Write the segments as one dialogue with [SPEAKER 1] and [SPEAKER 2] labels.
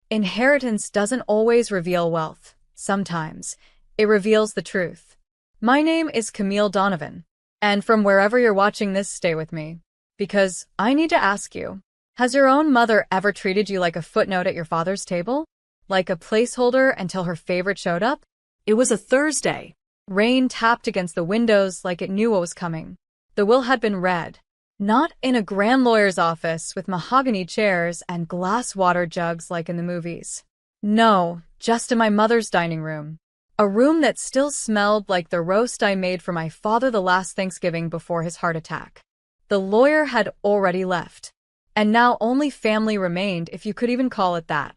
[SPEAKER 1] Inheritance doesn't always reveal wealth. Sometimes, it reveals the truth. My name is Camille Donovan, and from wherever you're watching this, stay with me. Because I need to ask you, has your own mother ever treated you like a footnote at your father's table? Like a placeholder until her favorite showed up? It was a Thursday. Rain tapped against the windows like it knew what was coming. The will had been read. Not in a grand lawyer's office with mahogany chairs and glass water jugs like in the movies. No, just in my mother's dining room. A room that still smelled like the roast I made for my father the last Thanksgiving before his heart attack. The lawyer had already left. And now only family remained, if you could even call it that.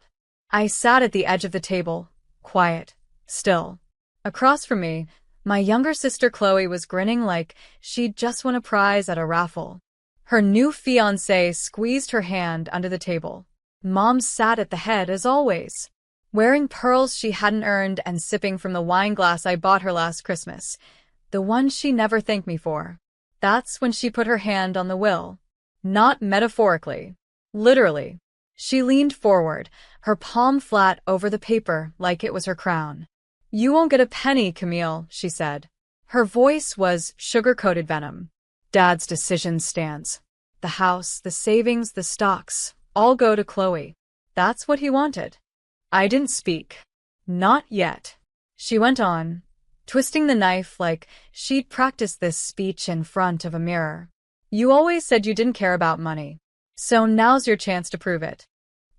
[SPEAKER 1] I sat at the edge of the table, quiet, still. Across from me, my younger sister Chloe was grinning like she'd just won a prize at a raffle. Her new fiancé squeezed her hand under the table. Mom sat at the head as always, wearing pearls she hadn't earned and sipping from the wine glass I bought her last Christmas, the one she never thanked me for. That's when she put her hand on the will. Not metaphorically. Literally. She leaned forward, her palm flat over the paper like it was her crown. "You won't get a penny, Camille," she said. Her voice was sugar-coated venom. "Dad's decision stands. The house, the savings, the stocks, all go to Chloe. That's what he wanted." I didn't speak. "Not yet," she went on, twisting the knife like she'd practiced this speech in front of a mirror. "You always said you didn't care about money. So now's your chance to prove it."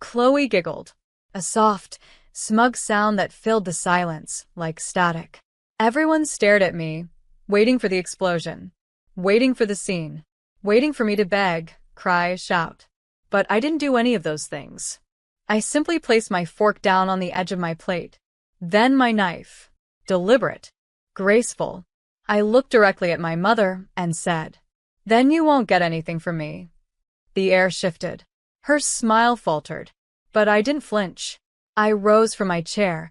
[SPEAKER 1] Chloe giggled, a soft, smug sound that filled the silence like static. Everyone stared at me, waiting for the explosion, waiting for the scene, waiting for me to beg, cry, shout. But I didn't do any of those things. I simply placed my fork down on the edge of my plate. Then my knife. Deliberate. Graceful. I looked directly at my mother and said, "Then you won't get anything from me." The air shifted. Her smile faltered. But I didn't flinch. I rose from my chair,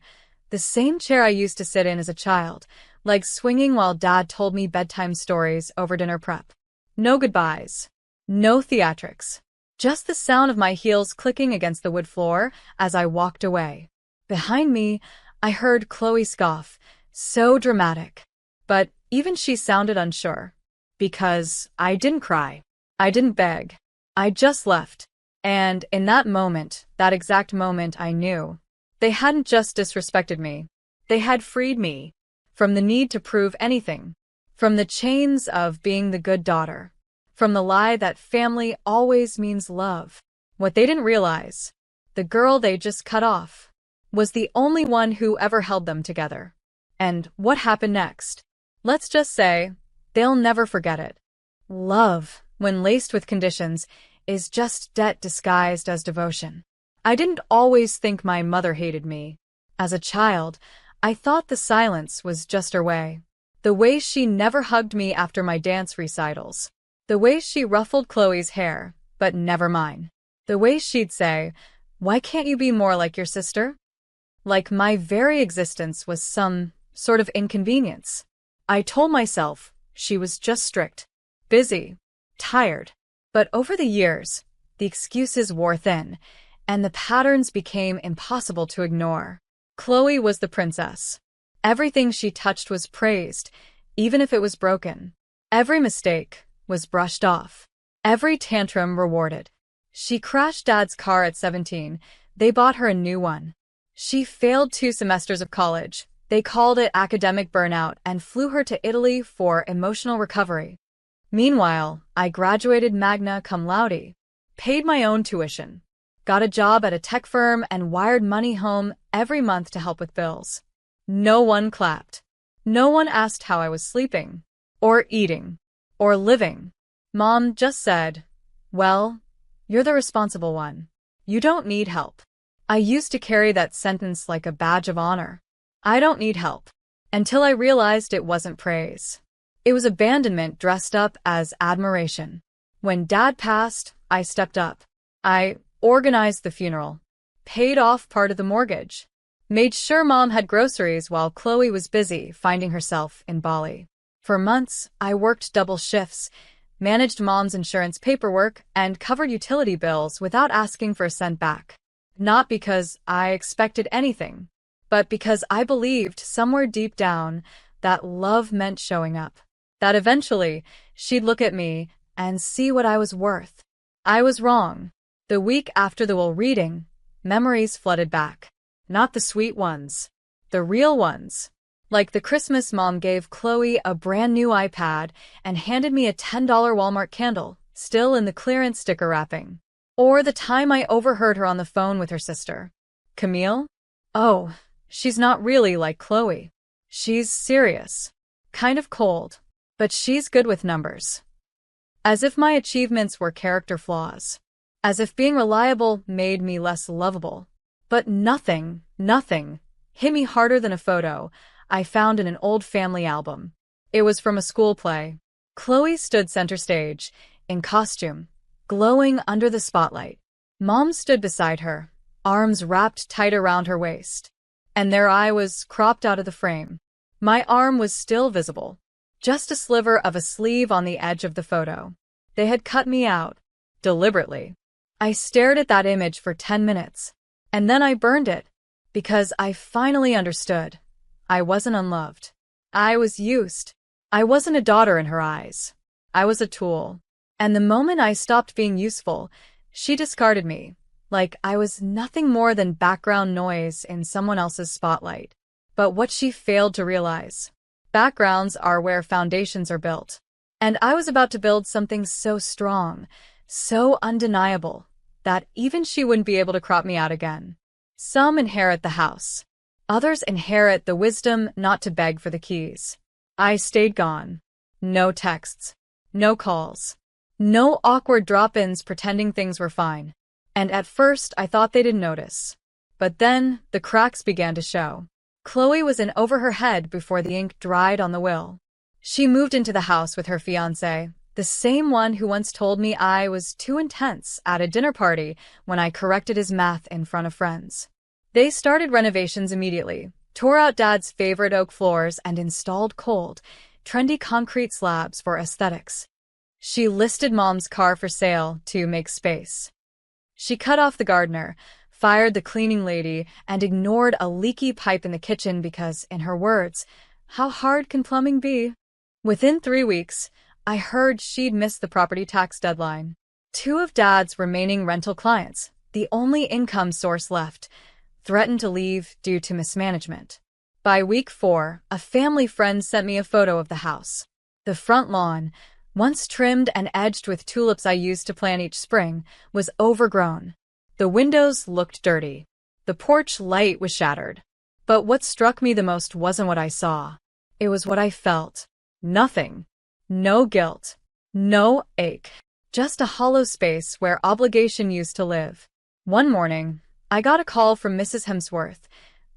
[SPEAKER 1] the same chair I used to sit in as a child, legs swinging while Dad told me bedtime stories over dinner prep. No goodbyes. No theatrics. Just the sound of my heels clicking against the wood floor as I walked away. Behind me, I heard Chloe scoff, so dramatic. But even she sounded unsure. Because I didn't cry. I didn't beg. I just left. And in that moment, that exact moment, I knew. They hadn't just disrespected me. They had freed me from the need to prove anything. From the chains of being the good daughter. From the lie that family always means love. What they didn't realize, the girl they just cut off, was the only one who ever held them together. And what happened next? Let's just say, they'll never forget it. Love, when laced with conditions, is just debt disguised as devotion. I didn't always think my mother hated me. As a child, I thought the silence was just her way. The way she never hugged me after my dance recitals. The way she ruffled Chloe's hair, but never mine. The way she'd say, "Why can't you be more like your sister?" Like my very existence was some sort of inconvenience. I told myself she was just strict, busy, tired. But over the years, the excuses wore thin, and the patterns became impossible to ignore. Chloe was the princess. Everything she touched was praised, even if it was broken. Every mistake was brushed off. Every tantrum rewarded. She crashed Dad's car at 17. They bought her a new one. She failed 2 semesters of college. They called it academic burnout and flew her to Italy for emotional recovery. Meanwhile, I graduated magna cum laude, paid my own tuition, got a job at a tech firm, and wired money home every month to help with bills. No one clapped. No one asked how I was sleeping, or eating, or living. Mom just said, "Well, you're the responsible one. You don't need help." I used to carry that sentence like a badge of honor. I don't need help. Until I realized it wasn't praise. It was abandonment dressed up as admiration. When Dad passed, I stepped up. I organized the funeral, paid off part of the mortgage, made sure Mom had groceries while Chloe was busy finding herself in Bali. For months, I worked double shifts, managed Mom's insurance paperwork, and covered utility bills without asking for a cent back. Not because I expected anything, but because I believed somewhere deep down that love meant showing up. That eventually she'd look at me and see what I was worth. I was wrong. The week after the will reading, memories flooded back. Not the sweet ones. The real ones. Like the Christmas mom gave Chloe a brand new iPad and handed me a $10 Walmart candle, still in the clearance sticker wrapping. Or the time I overheard her on the phone with her sister. Camille? Oh, she's not really like Chloe. She's serious. Kind of cold. But she's good with numbers. As if my achievements were character flaws. As if being reliable made me less lovable. But nothing hit me harder than a photo I found in an old family album. It was from a school play. Chloe stood center stage, in costume, glowing under the spotlight. Mom stood beside her, arms wrapped tight around her waist. And there I was, cropped out of the frame. My arm was still visible. Just a sliver of a sleeve on the edge of the photo. They had cut me out. Deliberately. I stared at that image for 10 minutes. And then I burned it. Because I finally understood. I wasn't unloved. I was used. I wasn't a daughter in her eyes. I was a tool. And the moment I stopped being useful, she discarded me. Like I was nothing more than background noise in someone else's spotlight. But what she failed to realize. Backgrounds are where foundations are built. And I was about to build something so strong, so undeniable, that even she wouldn't be able to crop me out again. Some inherit the house. Others inherit the wisdom not to beg for the keys. I stayed gone. No texts. No calls. No awkward drop-ins pretending things were fine. And at first I thought they didn't notice. But then the cracks began to show. Chloe was in over her head before the ink dried on the will. She moved into the house with her fiancé, the same one who once told me I was too intense at a dinner party when I corrected his math in front of friends. They started renovations immediately, tore out Dad's favorite oak floors and installed cold, trendy concrete slabs for aesthetics. She listed Mom's car for sale to make space. She cut off the gardener, fired the cleaning lady, and ignored a leaky pipe in the kitchen because, in her words, how hard can plumbing be? Within 3 weeks, I heard she'd missed the property tax deadline. 2 of Dad's remaining rental clients, the only income source left, threatened to leave due to mismanagement. By week 4, a family friend sent me a photo of the house. The front lawn, once trimmed and edged with tulips I used to plant each spring, was overgrown. The windows looked dirty. The porch light was shattered. But what struck me the most wasn't what I saw. It was what I felt. Nothing. No guilt. No ache. Just a hollow space where obligation used to live. One morning, I got a call from Mrs. Hemsworth,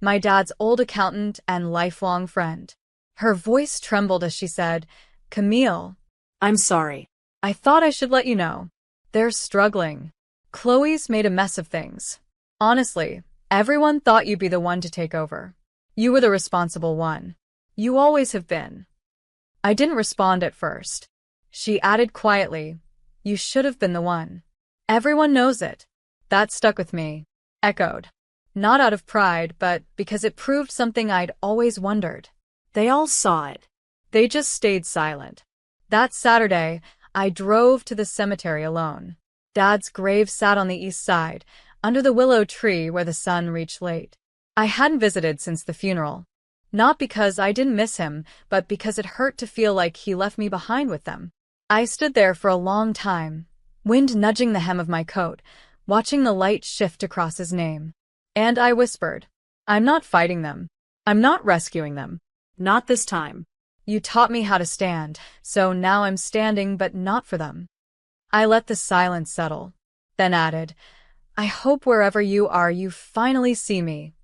[SPEAKER 1] my dad's old accountant and lifelong friend. Her voice trembled as she said, "Camille, I'm sorry. I thought I should let you know. They're struggling. Chloe's made a mess of things. Honestly, everyone thought you'd be the one to take over. You were the responsible one. You always have been." I didn't respond at first. She added quietly, "You should have been the one. Everyone knows it." That stuck with me. Echoed. Not out of pride, but because it proved something I'd always wondered. They all saw it. They just stayed silent. That Saturday, I drove to the cemetery alone. Dad's grave sat on the east side, under the willow tree where the sun reached late. I hadn't visited since the funeral. Not because I didn't miss him, but because it hurt to feel like he left me behind with them. I stood there for a long time, wind nudging the hem of my coat, watching the light shift across his name. And I whispered, "I'm not fighting them. I'm not rescuing them. Not this time. You taught me how to stand, so now I'm standing, but not for them." I let the silence settle, then added, "I hope wherever you are you finally see me."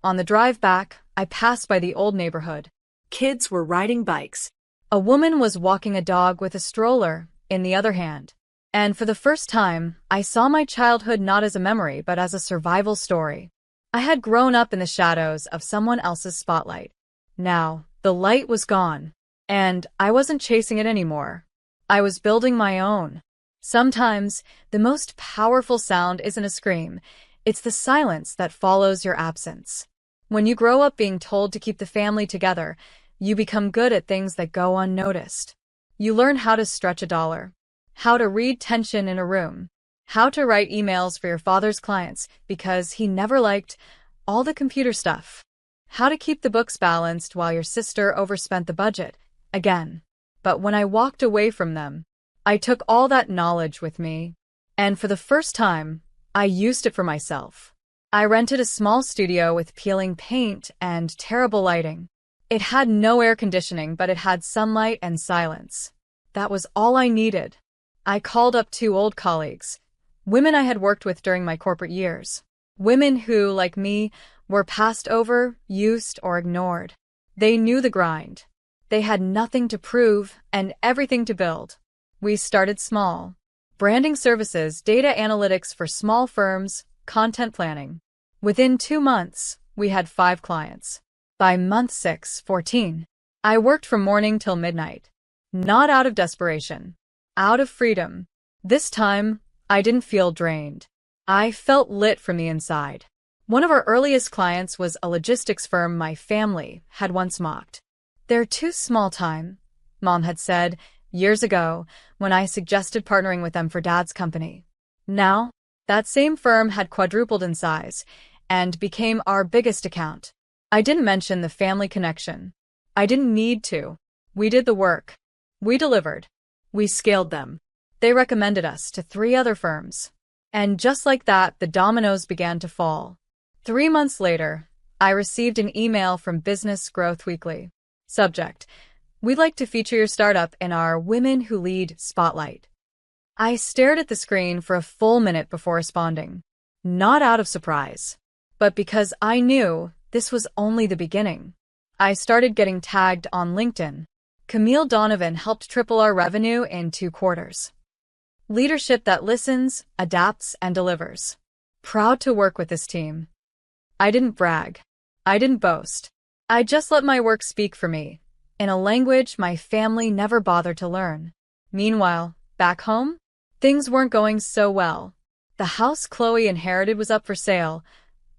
[SPEAKER 1] On the drive back, I passed by the old neighborhood. Kids were riding bikes. A woman was walking a dog with a stroller in the other hand. And for the first time, I saw my childhood not as a memory but as a survival story. I had grown up in the shadows of someone else's spotlight. Now, the light was gone, and I wasn't chasing it anymore. I was building my own. Sometimes, the most powerful sound isn't a scream, It's the silence that follows your absence. When you grow up being told to keep the family together, you become good at things that go unnoticed. You learn how to stretch a dollar, how to read tension in a room, how to write emails for your father's clients because he never liked all the computer stuff, how to keep the books balanced while your sister overspent the budget, again. But when I walked away from them, I took all that knowledge with me. And for the first time, I used it for myself. I rented a small studio with peeling paint and terrible lighting. It had no air conditioning, but it had sunlight and silence. That was all I needed. I called up 2 old colleagues, women I had worked with during my corporate years. Women who, like me, were passed over, used, or ignored. They knew the grind. They had nothing to prove and everything to build. We started small. Branding services, data analytics for small firms, content planning. Within 2 months, we had 5 clients. By month 6, 14. I worked from morning till midnight. Not out of desperation. Out of freedom. This time, I didn't feel drained. I felt lit from the inside. One of our earliest clients was a logistics firm my family had once mocked. "They're too small time," Mom had said years ago when I suggested partnering with them for Dad's company. Now, that same firm had quadrupled in size and became our biggest account. I didn't mention the family connection. I didn't need to. We did the work. We delivered. We scaled them. They recommended us to 3 other firms. And just like that, the dominoes began to fall. 3 months later, I received an email from Business Growth Weekly. Subject: "We'd like to feature your startup in our Women Who Lead Spotlight." I stared at the screen for a full minute before responding. Not out of surprise, but because I knew this was only the beginning. I started getting tagged on LinkedIn. Camille Donovan helped triple our revenue in 2 quarters. Leadership that listens, adapts, and delivers. Proud to work with this team. I didn't brag. I didn't boast. I just let my work speak for me, in a language my family never bothered to learn. Meanwhile, back home, things weren't going so well. The house Chloe inherited was up for sale,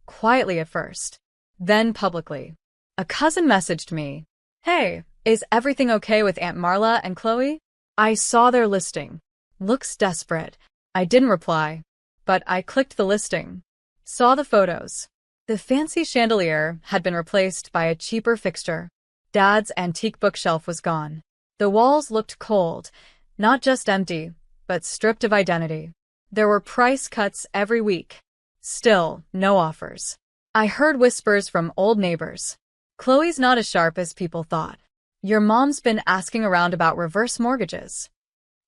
[SPEAKER 1] quietly at first, then publicly. A cousin messaged me, "Hey, is everything okay with Aunt Marla and Chloe? I saw their listing. Looks desperate." I didn't reply, but I clicked the listing. Saw the photos. The fancy chandelier had been replaced by a cheaper fixture. Dad's antique bookshelf was gone. The walls looked cold, not just empty, but stripped of identity. There were price cuts every week. Still, no offers. I heard whispers from old neighbors. "Chloe's not as sharp as people thought. Your mom's been asking around about reverse mortgages."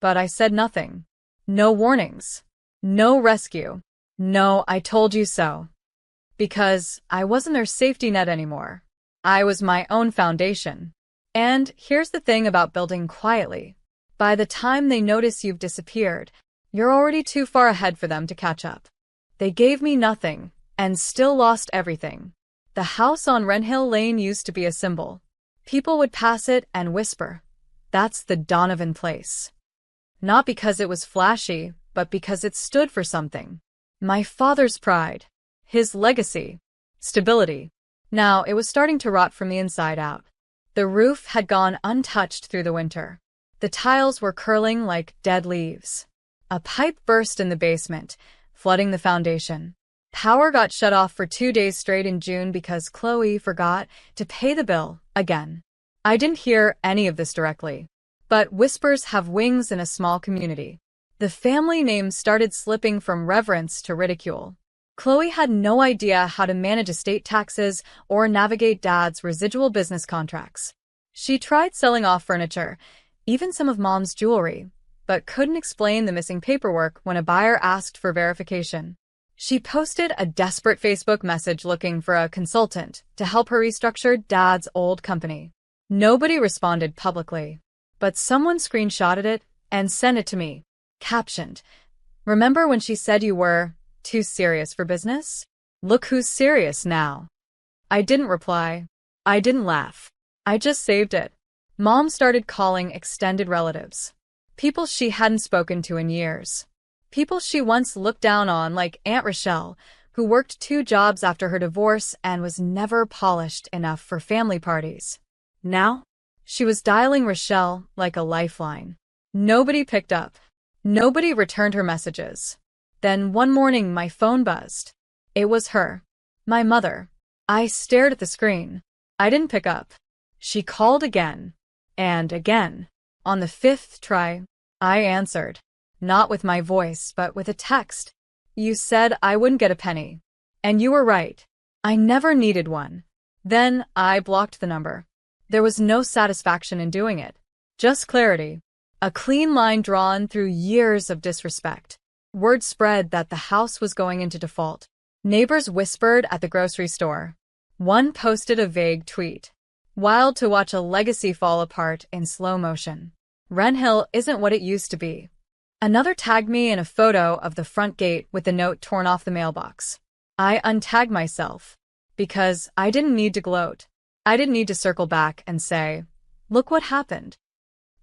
[SPEAKER 1] But I said nothing. No warnings. No rescue. No, "I told you so." Because I wasn't their safety net anymore. I was my own foundation. And here's the thing about building quietly. By the time they notice you've disappeared, you're already too far ahead for them to catch up. They gave me nothing, and still lost everything. The house on Wrenhill Lane used to be a symbol. People would pass it and whisper, "That's the Donovan place." Not because it was flashy, but because it stood for something. My father's pride. His legacy. Stability. Now it was starting to rot from the inside out. The roof had gone untouched through the winter. The tiles were curling like dead leaves. A pipe burst in the basement, flooding the foundation. Power got shut off for 2 days straight in June because Chloe forgot to pay the bill again. I didn't hear any of this directly. But whispers have wings in a small community. The family name started slipping from reverence to ridicule. Chloe had no idea how to manage estate taxes or navigate Dad's residual business contracts. She tried selling off furniture, even some of Mom's jewelry, but couldn't explain the missing paperwork when a buyer asked for verification. She posted a desperate Facebook message looking for a consultant to help her restructure Dad's old company. Nobody responded publicly, but someone screenshotted it and sent it to me, captioned, "Remember when she said you were too serious for business? Look who's serious now." I didn't reply. I didn't laugh. I just saved it. Mom started calling extended relatives. People she hadn't spoken to in years. People she once looked down on like Aunt Rochelle, who worked 2 jobs after her divorce and was never polished enough for family parties. Now, she was dialing Rochelle like a lifeline. Nobody picked up. Nobody returned her messages. Then one morning my phone buzzed. It was her. My mother. I stared at the screen. I didn't pick up. She called again. And again. On the 5th try, I answered. Not with my voice, but with a text. You said I wouldn't get a penny. And you were right. I never needed one. Then I blocked the number. There was no satisfaction in doing it. Just clarity. A clean line drawn through years of disrespect. Word spread that the house was going into default. Neighbors whispered at the grocery store. One posted a vague tweet. Wild to watch a legacy fall apart in slow motion. Wren Hill isn't what it used to be. Another tagged me in a photo of the front gate with the note torn off the mailbox. I untagged myself because I didn't need to gloat. I didn't need to circle back and say, look what happened.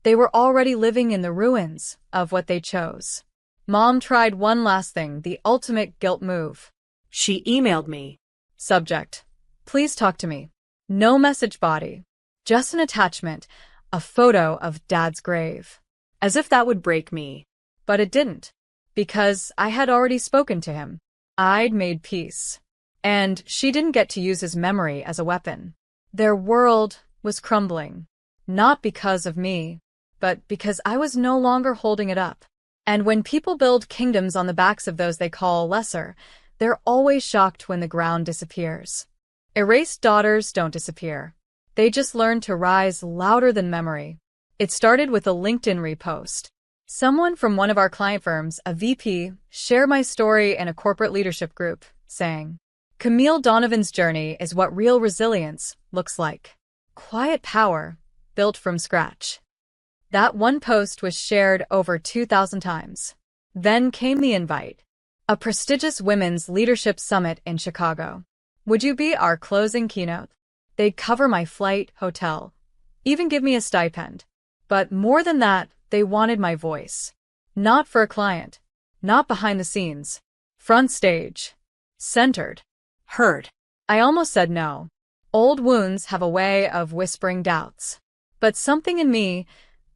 [SPEAKER 1] They were already living in the ruins of what they chose. Mom tried one last thing, the ultimate guilt move.
[SPEAKER 2] She emailed me.
[SPEAKER 1] Subject: please talk to me. No message body. Just an attachment, a photo of Dad's grave.
[SPEAKER 2] As if that would break me.
[SPEAKER 1] But it didn't. Because I had already spoken to him. I'd made peace. And she didn't get to use his memory as a weapon. Their world was crumbling. Not because of me, but because I was no longer holding it up. And when people build kingdoms on the backs of those they call lesser, they're always shocked when the ground disappears. Erased daughters don't disappear. They just learn to rise louder than memory. It started with a LinkedIn repost. Someone from one of our client firms, a VP, shared my story in a corporate leadership group, saying, Camille Donovan's journey is what real resilience looks like. Quiet power, built from scratch. That one post was shared over 2,000 times. Then came the invite. A prestigious women's leadership summit in Chicago. Would you be our closing keynote? They'd cover my flight, hotel, even give me a stipend. But more than that, they wanted my voice. Not for a client. Not behind the scenes. Front stage. Centered. Heard. I almost said no. Old wounds have a way of whispering doubts. But something in me,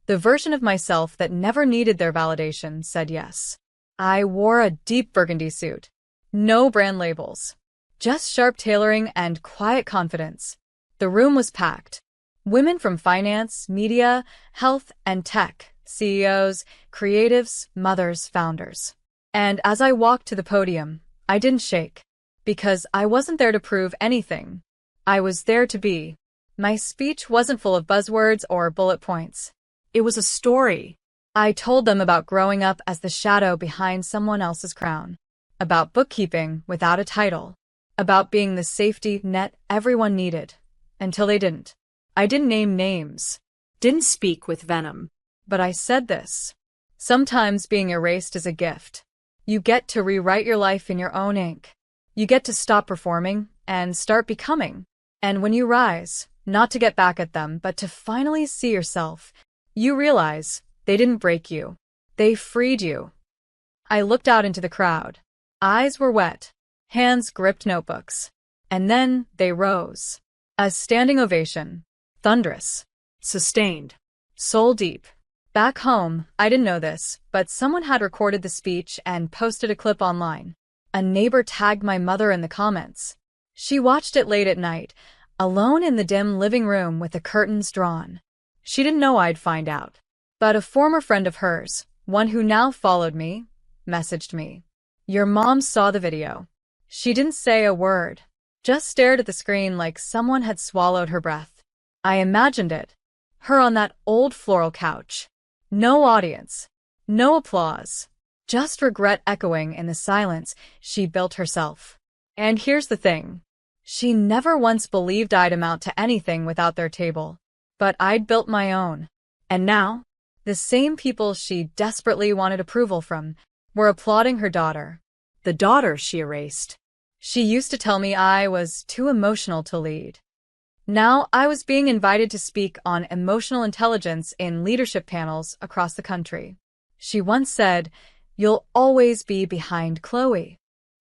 [SPEAKER 1] the version of myself that never needed their validation, said yes. I wore a deep burgundy suit. No brand labels. Just sharp tailoring and quiet confidence. The room was packed. Women from finance, media, health, and tech, CEOs, creatives, mothers, founders. And as I walked to the podium, I didn't shake. Because I wasn't there to prove anything. I was there to be. My speech wasn't full of buzzwords or bullet points. It was a story. I told them about growing up as the shadow behind someone else's crown. About bookkeeping without a title. About being the safety net everyone needed. Until they didn't. I didn't name names.
[SPEAKER 2] Didn't speak with venom.
[SPEAKER 1] But I said this. Sometimes being erased is a gift. You get to rewrite your life in your own ink. You get to stop performing and start becoming. And when you rise, not to get back at them, but to finally see yourself, you realize they didn't break you. They freed you. I looked out into the crowd. Eyes were wet. Hands gripped notebooks. And then they rose. A standing ovation. Thunderous.
[SPEAKER 2] Sustained.
[SPEAKER 1] Soul deep. Back home, I didn't know this, but someone had recorded the speech and posted a clip online. A neighbor tagged my mother in the comments. She watched it late at night, alone in the dim living room with the curtains drawn. She didn't know I'd find out. But a former friend of hers, one who now followed me, messaged me. Your mom saw the video. She didn't say a word, just stared at the screen like someone had swallowed her breath. I imagined it. Her on that old floral couch. No audience. No applause. Just regret echoing in the silence she built herself. And here's the thing. She never once believed I'd amount to anything without their table. But I'd built my own. And now, the same people she desperately wanted approval from were applauding her daughter.
[SPEAKER 2] The daughter she erased.
[SPEAKER 1] She used to tell me I was too emotional to lead. Now I was being invited to speak on emotional intelligence in leadership panels across the country. She once said, "You'll always be behind Chloe."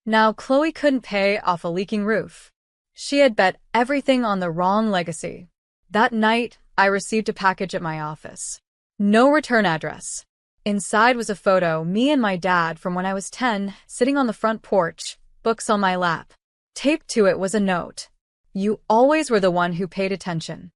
[SPEAKER 1] Now Chloe couldn't pay off a leaking roof. She had bet everything on the wrong legacy. That night, I received a package at my office. No return address. Inside was a photo, me and my dad from when I was 10, sitting on the front porch, books on my lap. Taped to it was a note. You always were the one who paid attention.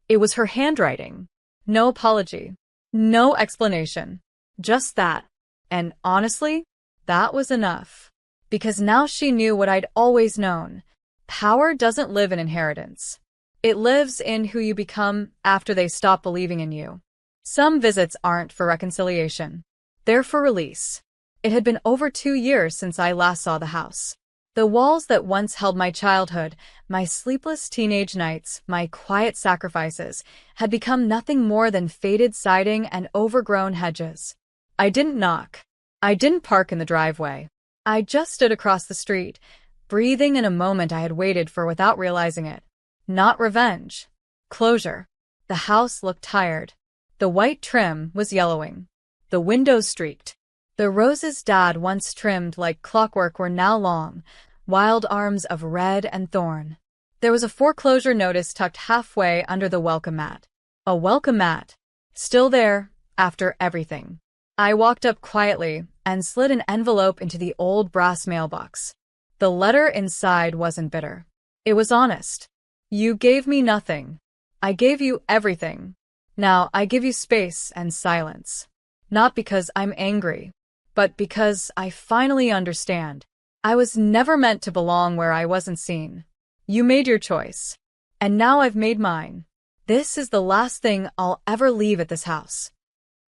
[SPEAKER 1] It was her handwriting. No apology. No explanation. Just that. And honestly, that was enough. Because now she knew what I'd always known. Power doesn't live in inheritance. It lives in who you become after they stop believing in you. Some visits aren't for reconciliation. They're for release. It had been over 2 years since I last saw the house. The walls that once held my childhood, my sleepless teenage nights, my quiet sacrifices, had become nothing more than faded siding and overgrown hedges. I didn't knock. I didn't park in the driveway. I just stood across the street, breathing in a moment I had waited for without realizing it. Not revenge. Closure. The house looked tired. The white trim was yellowing. The windows streaked. The roses Dad once trimmed like clockwork were now long, wild arms of red and thorn. There was a foreclosure notice tucked halfway under the welcome mat. A welcome mat. Still there, after everything. I walked up quietly and slid an envelope into the old brass mailbox. The letter inside wasn't bitter. It was honest. You gave me nothing. I gave you everything. Now I give you space and silence. Not because I'm angry, but because I finally understand. I was never meant to belong where I wasn't seen. You made your choice. And now I've made mine. This is the last thing I'll ever leave at this house.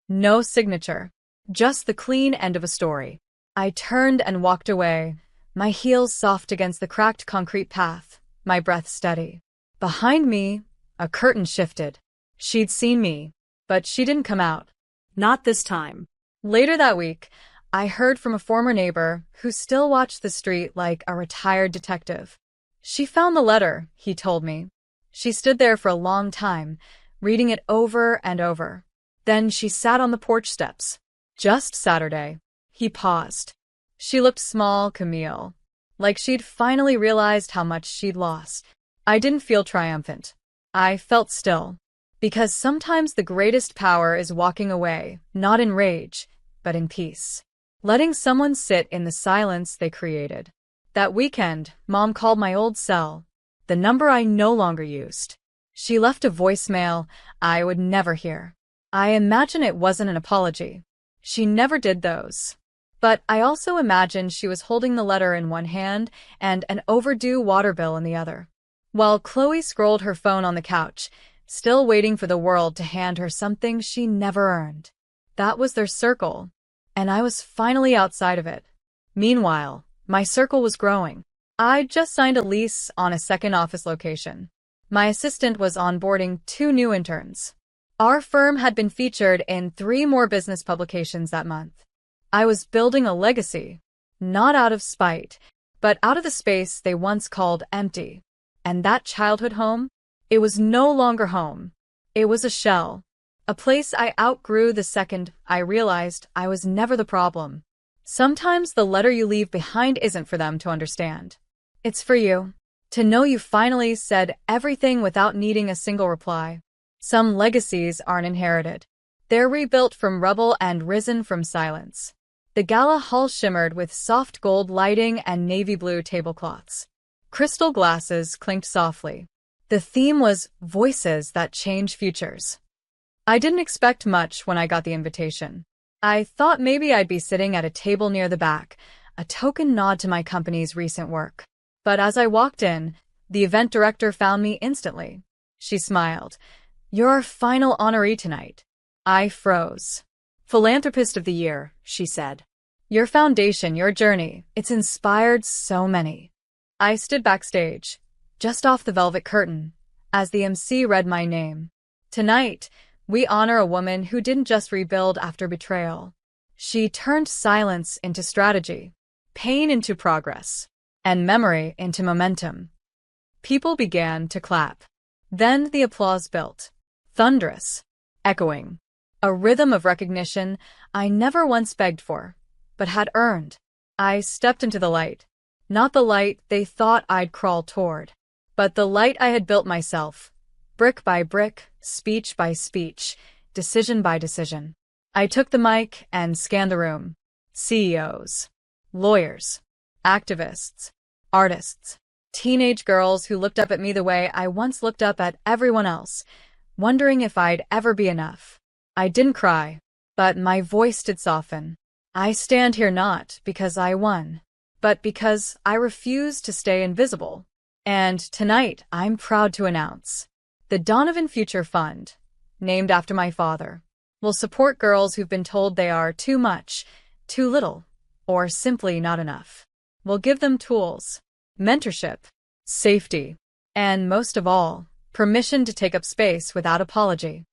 [SPEAKER 1] No signature. Just the clean end of a story. I turned and walked away, my heels soft against the cracked concrete path, my breath steady. Behind me, a curtain shifted. She'd seen me, but she didn't come out.
[SPEAKER 2] Not this time.
[SPEAKER 1] Later that week, I heard from a former neighbor who still watched the street like a retired detective. She found the letter, he told me. She stood there for a long time, reading it over and over. Then she sat on the porch steps. Just Saturday. He paused. She looked small, Camille. Like she'd finally realized how much she'd lost. I didn't feel triumphant. I felt still. Because sometimes the greatest power is walking away, not in rage, but in peace. Letting someone sit in the silence they created. That weekend, Mom called my old cell, the number I no longer used. She left a voicemail I would never hear. I imagine it wasn't an apology. She never did those. But I also imagine she was holding the letter in one hand and an overdue water bill in the other. While Chloe scrolled her phone on the couch, still waiting for the world to hand her something she never earned. That was their circle, and I was finally outside of it. Meanwhile, my circle was growing. I'd just signed a lease on a second office location. My assistant was onboarding 2 new interns. Our firm had been featured in 3 more business publications that month. I was building a legacy, not out of spite, but out of the space they once called empty. And that childhood home? It was no longer home. It was a shell. A place I outgrew the second I realized I was never the problem. Sometimes the letter you leave behind isn't for them to understand. It's for you. To know you finally said everything without needing a single reply. Some legacies aren't inherited. They're rebuilt from rubble and risen from silence. The gala hall shimmered with soft gold lighting and navy blue tablecloths. Crystal glasses clinked softly. The theme was voices that change futures. I didn't expect much when I got the invitation. I thought maybe I'd be sitting at a table near the back, a token nod to my company's recent work. But as I walked in, the event director found me instantly. She smiled. "You're our final honoree tonight." I froze. "Philanthropist of the Year," she said. "Your foundation, your journey, it's inspired so many." I stood backstage, just off the velvet curtain, as the MC read my name. "Tonight, we honor a woman who didn't just rebuild after betrayal. She turned silence into strategy, pain into progress, and memory into momentum." People began to clap. Then the applause built. Thunderous, echoing, a rhythm of recognition I never once begged for, but had earned. I stepped into the light. Not the light they thought I'd crawl toward, but the light I had built myself, brick by brick, speech by speech, decision by decision. I took the mic and scanned the room. CEOs, lawyers, activists, artists, teenage girls who looked up at me the way I once looked up at everyone else, wondering if I'd ever be enough. I didn't cry, but my voice did soften. I stand here not because I won, but because I refuse to stay invisible. And tonight, I'm proud to announce the Donovan Future Fund, named after my father, will support girls who've been told they are too much, too little, or simply not enough. We'll give them tools, mentorship, safety, and most of all, permission to take up space without apology.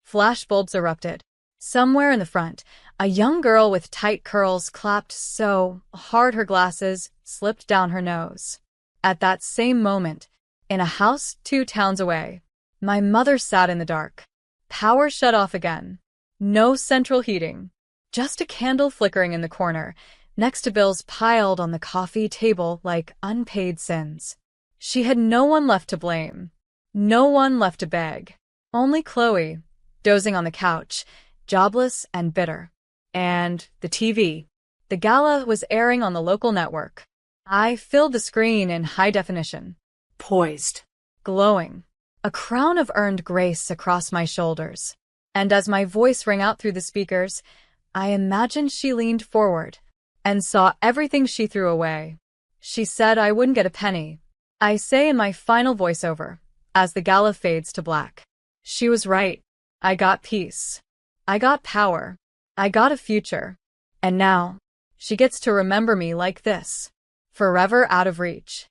[SPEAKER 1] Flashbulbs erupted. Somewhere in the front, a young girl with tight curls clapped so hard her glasses slipped down her nose. At that same moment, in a house 2 towns away, my mother sat in the dark. Power shut off again. No central heating. Just a candle flickering in the corner, next to bills piled on the coffee table like unpaid sins. She had no one left to blame. No one left to beg. Only Chloe, dozing on the couch, jobless and bitter. And the TV. The gala was airing on the local network. I filled the screen in high definition.
[SPEAKER 2] Poised.
[SPEAKER 1] Glowing. A crown of earned grace across my shoulders. And as my voice rang out through the speakers, I imagined she leaned forward and saw everything she threw away. She said I wouldn't get a penny. I say in my final voiceover, as the gala fades to black. She was right. I got peace. I got power. I got a future. And now, she gets to remember me like this. Forever out of reach.